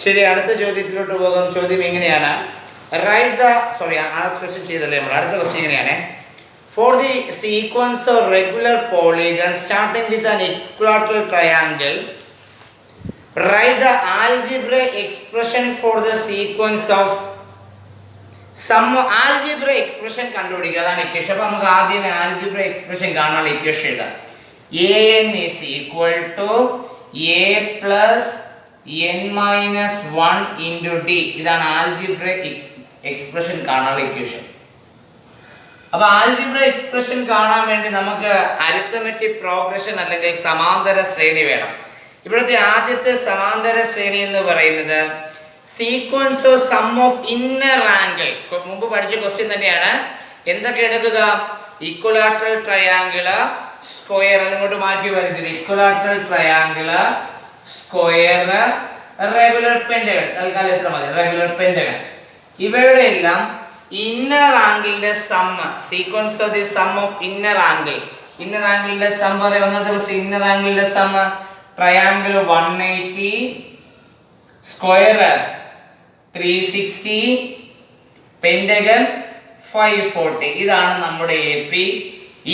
ശരി, അടുത്ത ചോദ്യത്തിലോട്ട് പോകാം. ചോദ്യം എങ്ങനെയാണ്? റൈറ്റ് ദ ആ ക്വസ്റ്റ്യൻ ചെയ്തല്ലേ നമ്മൾ. അടുത്ത ക്വസ്റ്റ്യൻ ഇങ്ങനെയാണ്. For the sequence of regular polygon starting with an equilateral triangle write the algebraic expression for the sequence of algebraic expression കണ്ടുപിടിക്കുക. അതാണ് ഇക്വേഷൻ. അപ്പോൾ നമുക്ക് ആദ്യം ആൽജിബ്രൈക് എക്സ്പ്രഷൻ കാണാനുള്ള ഇക്വേഷൻ എഴുതാം. an is equal to a plus n minus 1 into d. ഇതാണ് ആൽജിബ്രൈക് expression കാണാനുള്ള equation. അപ്പോൾ ആൽജിബ്രൈക് എക്സ്പ്രഷൻ കാണാൻ വേണ്ടി നമുക്ക് അരിത്തമെറ്റിക് പ്രോഗ്രഷൻ അല്ലെങ്കിൽ സമാന്തര ശ്രേണി വേണം. ഇവിടുത്തെ ആദ്യത്തെ സമാന്തര ശ്രേണി എന്ന് പറയുന്നത് sequence of sum of inner angle. മുമ്പ് പഠിച്ച ക്വസ്റ്റ്യൻ തന്നെയാണ്. എന്തൊക്കെ എടുക്കുക? ഇക്വലാറ്ററൽ ട്രയാങ്കിള്, സ്ക്വയർ, അതിങ്ങോട്ട് മാറ്റി വരച്ചിട്ട് equilateral triangle, square, regular pentagon. തൽക്കാലം എത്ര മതി? Regular pentagon. ഇവയുടെ എല്ലാം ഇന്നർ ആംഗിളിന്റെ sum, sequence of the sum of inner angle. Inner ആംഗിളിന്റെ സം പറയാം. ഒന്നാമത്തെ ക്വസ്റ്റ്യൻ ഇന്നർ ആംഗിളിന്റെ സം ട്രയാങ്കിൾ 180, സ്ക്വയർ 360, പെന്റഗൺ 540. ഇതാണ് നമ്മുടെ എ പി.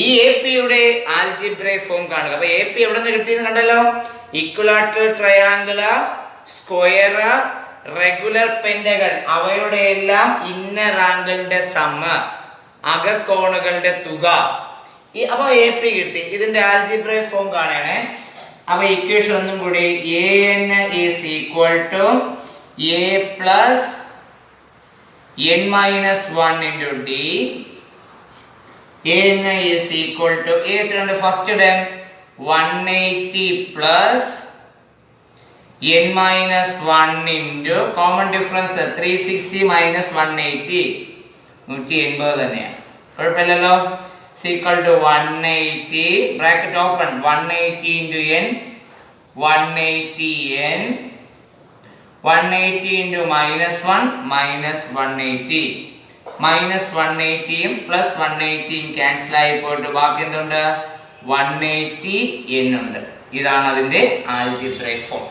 ഈ എ പിയുടെ ആൽജിബ്രൈക് ഫോം കാണുക. അപ്പൊ എ പി എവിടെ നിന്ന് കിട്ടിയെന്ന് കണ്ടല്ലോ. Equilateral triangle, square, regular pentagon, അവയുടെ എല്ലാം ഇന്നർ ആംഗിളിന്റെ സമ്മ, അകക്കോണുകളുടെ തുക. അപ്പൊ എ പി കിട്ടി. ഇതിന്റെ ആൽജിബ്രൈക് ഫോം കാണണേ. അപ്പൊ ഇക്വേഷൻ ഒന്നും കൂടി an is equal to a plus n minus 1 into d. an is equal to first term 180 plus n minus 1 into common difference 360 minus 180 180 തന്നെയാണ്. കുഴപ്പമില്ലല്ലോ. is equal to 180 bracket open 180 into n 180 n 180 into minus 1 minus 180 minus 180 plus 180 cancel ആയി പോയിട്ട് ബാക്കി എന്തുണ്ട്? 180 n ഉണ്ട്. ഇതാണ് അതിന്റെ ആൽജിബ്രൈക് form.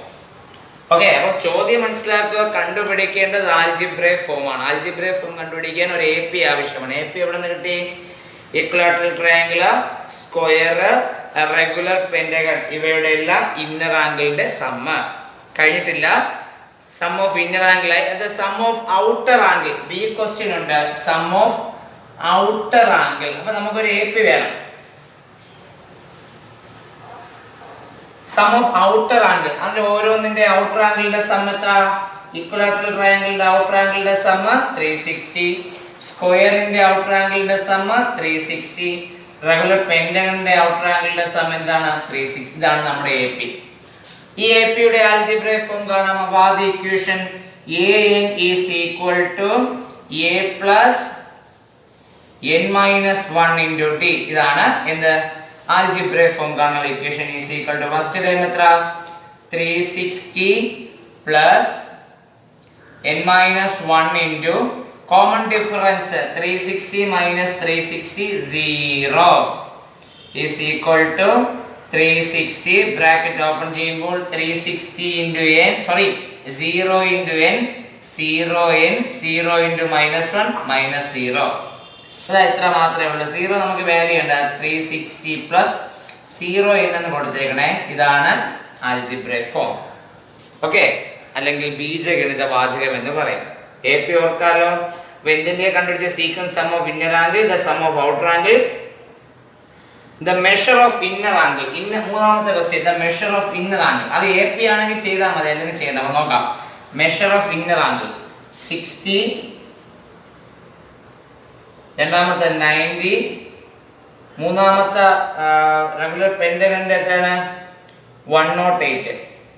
Okay, അപ്പോൾ ചോദ്യം മനസ്സിലാക്കുക. കണ്ടുപിടിക്കേണ്ടത് ആൽജിബ്രൈക് ഫോം ആണ്. ആൽജിബ്രൈക് ഫോം കണ്ടുപിടിക്കാൻ ഒരു എ പി ആവശ്യമാണ്. എ പി എവിടെ നിന്ന് കിട്ടി? Equilateral triangle, square, regular pentagon, ഇവയുടെ എല്ലാം ഇന്നർ ആംഗിളിന്റെ സമ്മ. കഴിഞ്ഞിട്ടില്ല. Sum of inner angle, sum of outer angle. B question ഉണ്ട്, സം ഓഫ് ഔട്ടർ ആംഗിൾ. അപ്പൊ നമുക്കൊരു എ പി വേണം. സം ഓഫ് ഔട്ടർ ആംഗിൾ, അതിൽ ഓരോന്നിന്റെ ഔട്ടർ ആംഗിളിന്റെ സം എത്ര? ഇക്വലാറ്ററൽ ട്രയാങ്കിളിന്റെ ഔട്ടർ ആംഗിളിന്റെ സം 360, സ്ക്വയറിന്റെ ഔട്ടർ ആംഗിളിന്റെ സം 360, റെഗുലർ പെന്റഗണിന്റെ ഔട്ടർ ആംഗിളിന്റെ സം എന്താണ്? 360. ഇതാണ് നമ്മുടെ എ പി. ഈ എ പിയുടെ ആൽജിബ്രൈക് ഫോം കാണാം. അപ്പോൾ ആദ്യ equation an is equal to a plus n minus 1 into d. ഇതാണ് എന്ത്? ആൽജിബ്രൈക് ഫോം കാണാനുള്ള equation. is equal to first time എത്ര? 360 plus n minus 1 into common difference 360 minus 360 0 is equal to 360 bracket open ചെയ്യുമ്പോൾ 360 into n 0 into n 0 n 0 into minus 1 minus 0. അത് എത്ര മാത്രമേ ഉള്ളൂ. 0 നമുക്ക് വാല്യൂ ചെയ്യണ്ട. 360 plus 0 n എന്ന് കൊടുത്തേക്കണേ. ഇതാണ് ആൽജിബ്രൈക് ഫോം. ഓക്കെ, അല്ലെങ്കിൽ ബീജഗണിത വാചകം എന്ന് പറയും. എ പി ഓർക്കാലോ. എന്തിന്റെ കണ്ടുപിടിച്ച sequence sum of inner angle, the sum of outer angle, the measure of inner angle. മൂന്നാമത്തെ question the measure of inner angle. അത് എ പി ആണെങ്കിൽ ചെയ്താൽ മതി, അല്ലെങ്കിൽ ചെയ്യണ്ട. നമുക്ക് നോക്കാം. മെഷർ ഓഫ് ഇന്നർ ആംഗിൾ 60, രണ്ടാമത്തെ 90, മൂന്നാമത്തെ റെഗുലർ പെന്റഗണിന്റെ എത്രയാണ്? 108.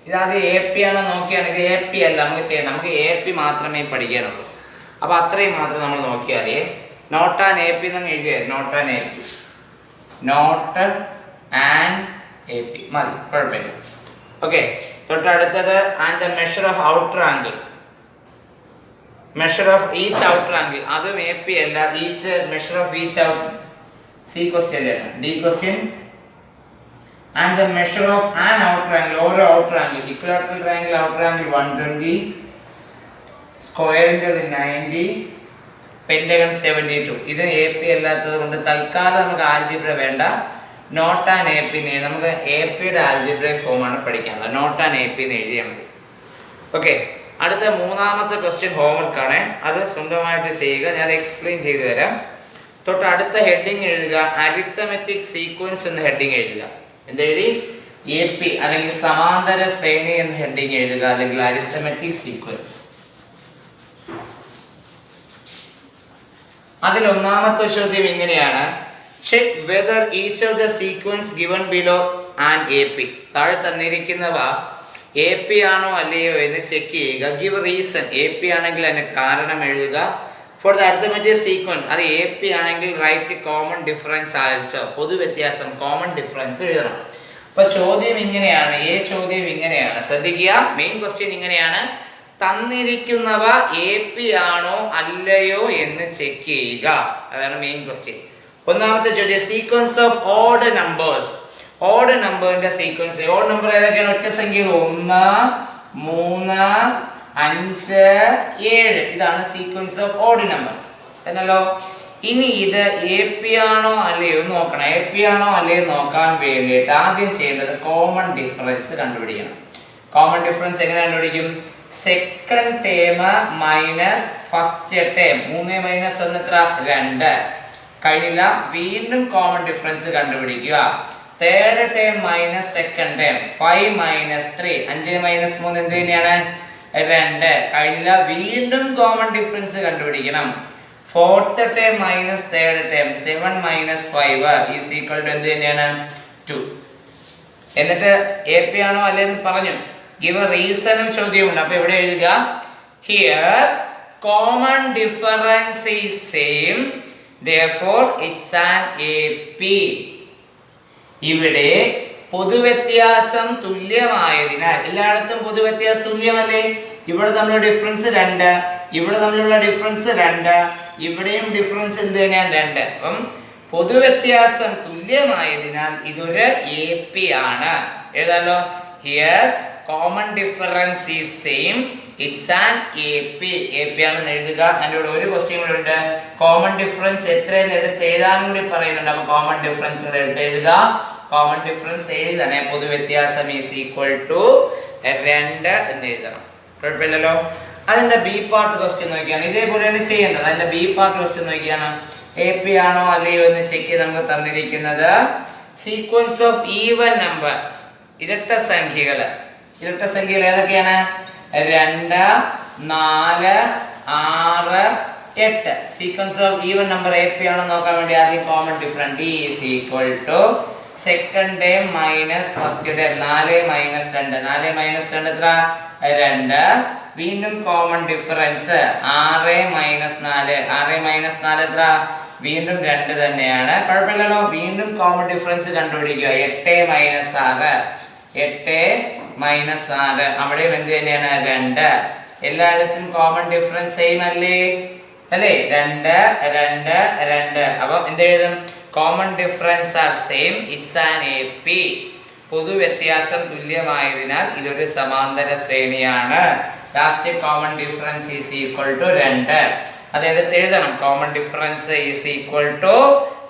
ഇതാദ്യം എ പി ആണോ നോക്കിയാണ്. ഇത് എ പി അല്ല, നമുക്ക് ചെയ്യണം. നമുക്ക് എ പി മാത്രമേ പഠിക്കാനുള്ളൂ. അപ്പൊ അത്രയും മാത്രം നമ്മൾ നോക്കിയാൽ മതി. നോട്ട് ആൻഡ് എ പി എന്ന് എഴുതിയാൽ not and A P, not and A P മതി, കുഴപ്പമില്ല. ഓക്കെ, തൊട്ടടുത്തത് and the measure of outer angle, measure of each outer angle. അതും എ പി അല്ല. Each measure of each outer C question ആണ്. D question and the measure of an outer angle, or outer angle, equilateral triangle outer angle 120, സ്ക്വയറിൻ്റെ 90, pentagon 72. ഇത് A P അല്ലാത്തത് കൊണ്ട് തൽക്കാലം നമുക്ക് algebra വേണ്ട. നോട്ട് ആൻഡ് എ പി നമുക്ക് A പിയുടെ ആൽജിബ്രൈക് ഫോമാണ് പഠിക്കാനുള്ളത്. നോട്ട് ആൻഡ് എ പി എന്ന് എഴുതിയാൽ മതി. ഓക്കെ, അടുത്ത മൂന്നാമത്തെ ക്വസ്റ്റ്യൻ ഹോംവർക്കാണ്. അത് സ്വന്തമായിട്ട് ചെയ്യുക. ഞാൻ എക്സ്പ്ലെയിൻ ചെയ്തു തരാം. തൊട്ട് അടുത്ത ഹെഡിങ് എഴുതുക, അരിത്തമെറ്റിക് സീക്വൻസ് എന്ന ഹെഡിങ് എഴുതുക. എന്തെഴുതി? എ പി അല്ലെങ്കിൽ സമാന്തര ശ്രേണി എന്ന ഹെഡിങ് എഴുതുക, അല്ലെങ്കിൽ അരിത്തമെറ്റിക് സീക്വൻസ്. അതിൽ ഒന്നാമത്തെ ചോദ്യം ഇങ്ങനെയാണ്: check whether each of the sequence given below and A P. താഴെ തന്നിരിക്കുന്നവ എ പി ആണോ അല്ലയോ എന്ന് ചെക്ക് ചെയ്യുക. Give reason. എ പി ആണെങ്കിൽ അതിന് കാരണം എഴുതുക. ഫോർ ദ അരിത്തമെറ്റിക് സീക്വൻസ്, അത് എ പി ആണെങ്കിൽ റൈറ്റ് കോമൺ ഡിഫറൻസ് ആൽസോ. പൊതുവ്യത്യാസം, കോമൺ ഡിഫറൻസ് എഴുതണം. അപ്പൊ ചോദ്യം ഇങ്ങനെയാണ്, ചോദ്യം ഇങ്ങനെയാണ്. ശ്രദ്ധിക്കുക, മെയിൻ ക്വസ്റ്റ്യൻ ഇങ്ങനെയാണ്: തന്നിരിക്കുന്നവ എ പി ആണോ അല്ലയോ എന്ന് ചെക്ക് ചെയ്യുക. അതാണ് മെയിൻ ക്വസ്റ്റ്യൻ. ഒന്നാമത്തെ ചോദ്യം, sequence of odd numbers. Odd നമ്പറിന്റെ സീക്വൻസ്. ഓഡ് നമ്പർ ഏതൊക്കെയാണ്? ഒറ്റ സംഖ്യകൾ 1, 3, 5, 7. ഇതാണ് സീക്വൻസ് ഓഫ് ഓഡ് നമ്പർ എന്നല്ലോ. ഇനി ഇത് എ പി ആണോ അല്ലയോ നോക്കണം. എ പി ആണോ അല്ലയോ നോക്കാൻ വേണ്ടിയിട്ട് ആദ്യം ചെയ്യേണ്ടത് കോമൺ ഡിഫറൻസ് കണ്ടുപിടിക്കണം. കോമൺ ഡിഫറൻസ് എങ്ങനെ കണ്ടുപിടിക്കും? Second term minus first term. 3 minus 1 എത്ര? 2. കഴിഞ്ഞില്ല. വീണ്ടും കോമൺ ഡിഫറൻസ് കണ്ടുപിടിക്കുക. Third term minus second term. 5 minus 3. 5 minus 3 എന്ത് തന്നെയാണ്? 2. കഴിഞ്ഞില്ല. വീണ്ടും കോമൺ ഡിഫറൻസ് കണ്ടുപിടിക്കണം. Fourth term minus third term. 7 minus 5 is equal to എന്ത് തന്നെയാണ്? 2. എന്നിട്ട് എ പി ആണോ അല്ലേന്ന് പറഞ്ഞു. ഗിവ് എ റീസണും ചോദ്യമുണ്ട്. അപ്പൊ ഇവിടെ എഴുതുക, here common difference is same, therefore it's an AP. ഇവിടെ പൊതുവ്യത്യാസം തുല്യമായതിനാൽ, എല്ലായിടത്തും പൊതുവ്യത്യാസം തുല്യമല്ലേ? ഇവിടെ തമ്മിലുള്ള ഡിഫറൻസ് 2, ഇവിടെ തമ്മിലുള്ള ഡിഫറൻസ് 2, ഇവിടെയും ഡിഫറൻസ് എന്ത് തന്നെയാണ്? 2. അപ്പം പൊതുവ്യത്യാസം തുല്യമായതിനാൽ ഇതൊരു എ പി ആണ്. എഴുതാലോ, here common difference is same, it's an A P. A P ആണെന്ന് എഴുതുക. അതിൻ്റെ കൂടെ ഒരു ക്വസ്റ്റ്യൻ കൂടെ ഉണ്ട്. കോമൺ ഡിഫറൻസ് എത്രയെന്ന് എടുത്ത് എഴുതാനും കൂടി പറയുന്നുണ്ട്. അപ്പോൾ കോമൺ ഡിഫറൻസ് കൂടെ എടുത്ത് എഴുതുക. കോമൺ ഡിഫറൻസ് എഴുതണേ. പൊതുവ്യത്യാസം ഈസ് ഈക്വൽ ടു 2 എന്ന് എഴുതണം. കുഴപ്പമില്ലല്ലോ. അതിന്റെ ബി പാർട്ട് ക്വസ്റ്റ്യൻ നോക്കിയാണ് ഇതേപോലെയാണ് ചെയ്യേണ്ടത്. അതിന്റെ ബി പാർട്ട് ക്വസ്റ്റ്യൻ നോക്കിയാണ് എ പി ആണോ അല്ലയോ എന്ന് ചെക്ക് ചെയ്ത് നമുക്ക് തന്നിരിക്കുന്നത് സീക്വൻസ് ഓഫ് ഈവൻ നമ്പർ, ഇരട്ട സംഖ്യകൾ. ഇരട്ട സംഖ്യകൾ ഏതൊക്കെയാണ്? 2, 4, 6, 8. Sequence of even number A P ആണോ നോക്കാൻ വേണ്ടി ആദ്യം common difference D is equal to second term minus first term. 4 minus 2. 4 minus 2 എത്ര? 2. വീണ്ടും കോമൺ ഡിഫറൻസ് 6 മൈനസ് 4. 6 മൈനസ് 4 എത്ര? വീണ്ടും 2 തന്നെയാണ്. കുഴപ്പമില്ലല്ലോ. വീണ്ടും കോമൺ ഡിഫറൻസ് കണ്ടുപിടിക്കുക. 8 മൈനസ് 6. 8 മൈനസ് 6 അവിടെയും എന്ത് തന്നെയാണ്? 2. എല്ലായിടത്തും കോമൺ ഡിഫറൻസ് സെയിം അല്ലേ? 2, 2, 2. അപ്പം എന്ത് എഴുതും? Common difference are same, it's an A P. പൊതുവ്യത്യാസം തുല്യമായതിനാൽ ഇതൊരു സമാന്തര ശ്രേണിയാണ്. Last common difference is equal to 2. അതെടുത്ത് എഴുതണം. Common difference is equal to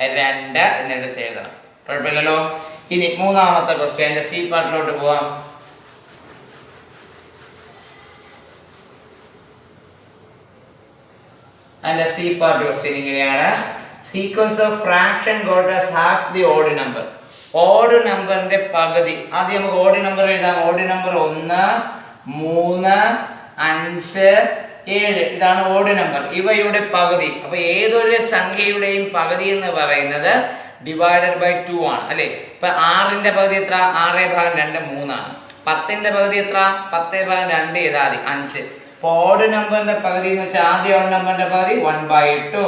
2 എന്നെടുത്ത് എഴുതണം. കുഴപ്പമില്ലല്ലോ. ഇനി മൂന്നാമത്തെ ക്വസ്റ്റ്യൻ, സി പാർട്ടിലോട്ട് പോവാം. അതിന്റെ സി പാർട്ട് ക്വസ്റ്റ്യൻ ഇങ്ങനെയാണ്: sequence of fraction got as half the odd number. Odd നമ്പറിന്റെ പകുതി. ആദ്യം നമുക്ക് ഓഡ് നമ്പർ എഴുതാം. Odd number 1, 3, 5, 7. ഇതാണ് ഓഡ് നമ്പർ. ഇവയുടെ പകുതി. അപ്പൊ ഏതൊരു സംഖ്യയുടെയും പകുതി എന്ന് പറയുന്നത് ഡിവൈഡഡ് ബൈ 2 ആണ് അല്ലേ? ഇപ്പൊ 6ന്റെ പകുതി എത്ര? 6/2 3 ആണ്. 10ന്റെ പകുതി എത്ര? 10/2 ചെയ്താൽ മതി, 5. ഇപ്പൊ ഓഡ് നമ്പറിന്റെ പകുതി എന്ന് വെച്ചാൽ ആദ്യ ഓഡ് നമ്പറിന്റെ പകുതി 1/2.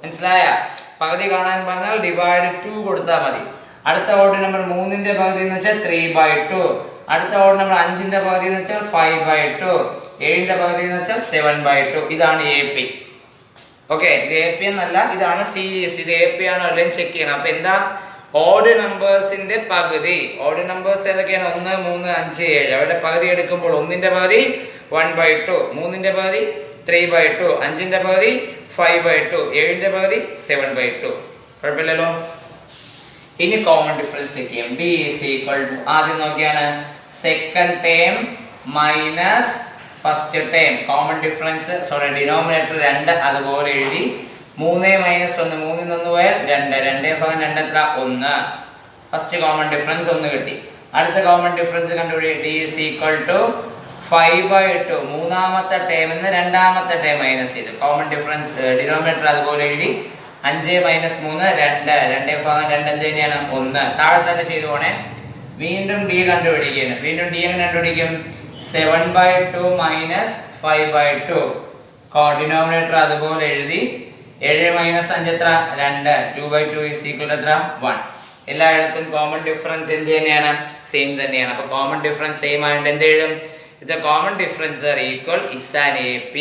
മനസ്സിലായ? പകുതി കാണാൻ പറഞ്ഞാൽ ഡിവൈഡ് 2 കൊടുത്താൽ മതി. അടുത്ത ഓഡ് നമ്പർ 3ന്റെ പകുതി എന്ന് വെച്ചാൽ 3/2. അടുത്ത ഓഡ് നമ്പർ 5ന്റെ പകുതി എന്ന് വെച്ചാൽ 5/2. 7ന്റെ പകുതി എന്ന് വെച്ചാൽ 7/2. ഇതാണ് എ പി. ഓക്കെ, ഇത് എ പി എന്നല്ല, ഇതാണ് സീരീസ്. ഇത് എ പി ആണോ അല്ലെങ്കിൽ ചെക്ക് ചെയ്യണം. അപ്പൊ എന്താ? ഓഡ് നമ്പേഴ്സിന്റെ പകുതി. ഓഡ് നമ്പേഴ്സ് ഏതൊക്കെയാണ്? 1, 3, 5, 7. അവരുടെ പകുതി എടുക്കുമ്പോൾ 1ന്റെ പകുതി 1/2, 3ന്റെ പകുതി 3/2, 5ന്റെ പകുതി 5/2, 7ന്റെ പകുതി 7/2. കുഴപ്പമില്ലല്ലോ. ഇനി കോമൺ ഡിഫറൻസ് ചെക്ക് ചെയ്യാം. d is equal to ആദ്യം നോക്കിയാണ് second term minus first term. Common difference denominator 2 അതുപോലെ എഴുതി. 3 - 1 3 നിന്ന് പോയാൽ 2, 2/2 എത്ര 1. ഫസ്റ്റ് കോമൺ ഡിഫറൻസ് 1 കിട്ടി. അടുത്ത കോമൺ ഡിഫറൻസ് കണ്ടുപിടി. d is equal to 5/2, മൂന്നാമത്തെ ടേമിന്ന് രണ്ടാമത്തെ ടേം മൈനസ് ചെയ്തു. കോമൺ ഡിഫറൻസ് ഡിനോമിനേറ്റർ അതുപോലെ എഴുതി. 5 - 3 2, 2/2 എന്ത് തന്നെയാണ് 1. താഴെ തന്നെ ചെയ്തു പോണേ. വീണ്ടും d കണ്ടുപിടിക്കുകയാണ്. വീണ്ടും d എങ്ങനെ കണ്ടുപിടിക്കും? 7/2 മൈനസ് 5/2. ഡിനോമിനേറ്റർ അതുപോലെ എഴുതി. 7 - 5 എത്ര 2. 2/2 is equal to എത്ര 1. എല്ലായിടത്തും കോമൺ ഡിഫറൻസ് എന്ത് തന്നെയാണ്? സെയിം തന്നെയാണ്. അപ്പോൾ കോമൺ ഡിഫറൻസ് സെയിം ആയിട്ട് എന്ത് എഴുതും? The common difference are equal. It's an AP.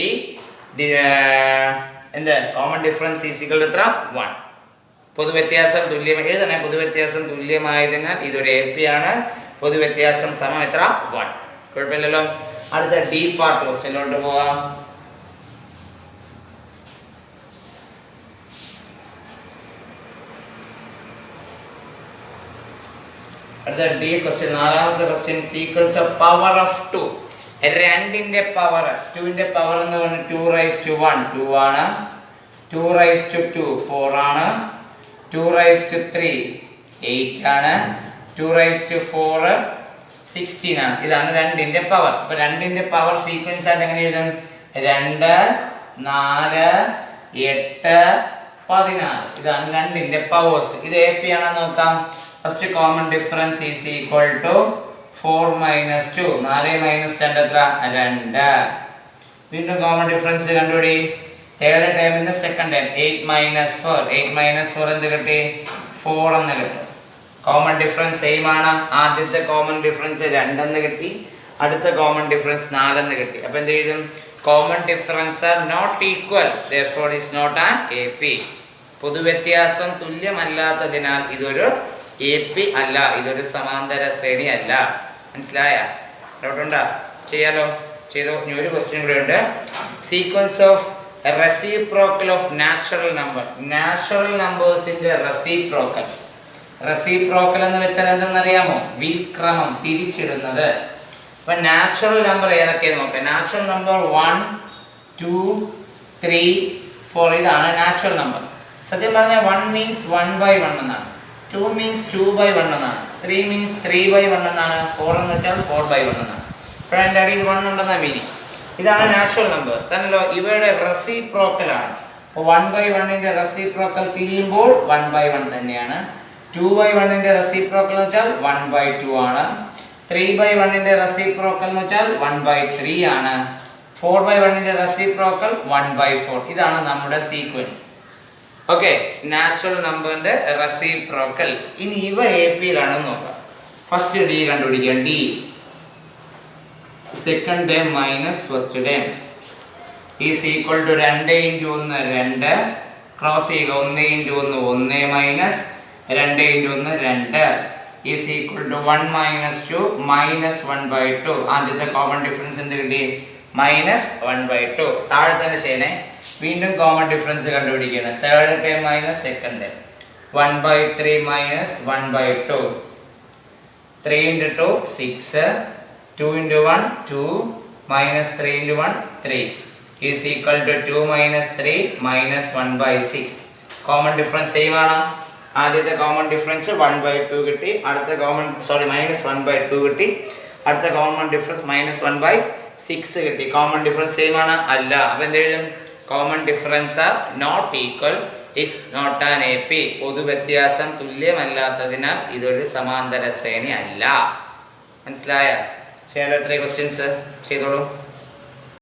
എന്ത് common difference is equal to എത്ര 1. പൊതുവ്യത്യാസം തുല്യമായി എഴുതണേ. പൊതുവ്യത്യാസം തുല്യമായതിനാൽ ഇതൊരു AP ആണ്. പൊതുവ്യത്യാസം സമം എത്ര 1. കുഴപ്പമില്ലല്ലോ. അടുത്ത ഡി പാർട്ട് ക്വസ്റ്റ്യനിലോട്ട് പോവാം. അടുത്ത ഡി ക്വസ്റ്റ്യൻ, നാലാമത്തെ question. Sequence of power of 2. 2ന്റെ പവർ 2ന്റെ പവർ എന്ന് പറഞ്ഞാൽ 2^1 2 ആണ്. 2^2 4 ആണ്. 2^3 8 ആണ്. 2^4 16 ആണ്. ഇതാണ് 2ന്റെ പവർ. അപ്പോൾ 2ന്റെ പവർ സീക്വൻസ് ആയിട്ട് എങ്ങനെ എഴുതും? 2 4 8 16. ഇതാണ് 2ന്റെ പവേഴ്സ്. ഇത് AP ആണെന്ന് നോക്കാം. First common difference is equal to 4 - 2. 4 - 2 എത്ര 2. വീണ്ടും കോമൺ ഡിഫറൻസ് കണ്ടുപിടി. തേർഡ് ടൈമിന്റെ സെക്കൻഡ് ടൈം 8 - 4. 8 - 4 എന്ത് കിട്ടി? 4 എന്ന് കിട്ടും. കോമൺ ഡിഫറൻസ് സെയിം ആണ്. ആദ്യത്തെ കോമൺ ഡിഫറൻസ് 2 എന്ന് കിട്ടി. അടുത്ത കോമൺ ഡിഫറൻസ് 4 എന്ന് കിട്ടി. അപ്പോൾ എന്ത് എഴുതും? Common difference are not equal, therefore is not an AP. പൊതുവ്യത്യാസം തുല്യമല്ലാത്തതിനാൽ ഇതൊരു AP അല്ല, ഇതൊരു സമാന്തര ശ്രേണി അല്ല. മനസ്സിലായ? ഡൗട്ടുണ്ടോ? ചെയ്യാലോ? ചെയ്തോ. ഇനി ഒരു ക്വസ്റ്റ്യൻ കൂടെ ഉണ്ട്. Sequence of reciprocal of natural number. Natural നമ്പേഴ്സിന്റെ റെസിപ്രോക്കൽ. റെസിപ്രോക്കൽ എന്ന് വെച്ചാൽ എന്തെന്നറിയാമോ? വിൽക്രമം, തിരിച്ചിടുന്നത്. അപ്പൊ നാച്ചുറൽ നമ്പർ ഏതൊക്കെയെന്ന് നോക്കാം. നാച്ചുറൽ നമ്പർ 1 2 3 4 ഇതാണ് നാച്ചുറൽ നമ്പർ. സത്യം പറഞ്ഞാൽ 1 മീൻസ് 1/1 എന്നാണ്. 2 മീൻസ് 2/1 എന്നാണ്. 3 മീൻസ് 3/1 എന്നാണ്. 4 എന്ന് വെച്ചാൽ 4/1 എന്നാണ്. അപ്പോൾ എൻ്റെ അടിയിൽ 1 ഉണ്ടെന്നാണ് മീനിങ്. ഇതാണ് നാച്ചുറൽ നമ്പേഴ്സ്. തന്നല്ലോ ഇവയുടെ റെസിപ്രോക്കൽ ആണ്. അപ്പോൾ 1/1ന്റെ റെസിപ്രോക്കൽ തിരിയുമ്പോൾ 1/1 തന്നെയാണ്. 2/1ന്റെ റെസിപ്രോക്കൽ എന്ന് വെച്ചാൽ 1/2 ആണ്. 3/1ന്റെ റെസിപ്രോക്കൽ എന്ന് വെച്ചാൽ 1/3 ആണ്. 4/1ന്റെ റെസിപ്രോക്കൽ 1/4. ഇതാണ് നമ്മുടെ സീക്വൻസ്. ഓക്കെ, നാച്ചുറൽ നമ്പറിന്റെ റെസിപ്രോക്കൽസ്. ഇനി ഇവ APയിലാണെന്ന് നോക്കാം. ഫസ്റ്റ് ഡി കണ്ടുപിടിക്കാം. D second term minus first term is equal to 2 × 1 2. Cross ചെയ്യുക. 1 × 1 1 മൈനസ് 2 × 1 2 ഈസ് ഈക്വൽ ടു 1 - 2 -1/2. ആദ്യത്തെ കോമൺ ഡിഫറൻസ് എന്ത് കിട്ടി? -1/2. താഴെ തന്നെ ചെയ്യണേ. വീണ്ടും കോമൺ ഡിഫറൻസ് കണ്ടുപിടിക്കുകയാണ്. Third term minus second term. 1/3 -1/2. 3 × 2 6. 2 × 1 2 -3 × 1 3 is equal to 2 - 3 -1/6. Common difference same ആണ്. ആദ്യത്തെ കോമൺ ഡിഫറൻസ് 1/2 കിട്ടി. അടുത്ത -1/2 കിട്ടി. അടുത്ത കോമൺ ഡിഫറൻസ് -1/6 കിട്ടി. കോമൺ ഡിഫറൻസ് സെയിം ആണ് അല്ല. അപ്പോൾ എന്ത് എഴുതും? Common difference are not equal, it's not an AP. പൊതുവ്യത്യാസം തുല്യമല്ലാത്തതിനാൽ ഇതൊരു സമാന്തര ശ്രേണി അല്ല. മനസ്സിലായ? ചെയ്യാലോ? 3 ക്വസ്റ്റ്യൻസ് ചെയ്തോളൂ.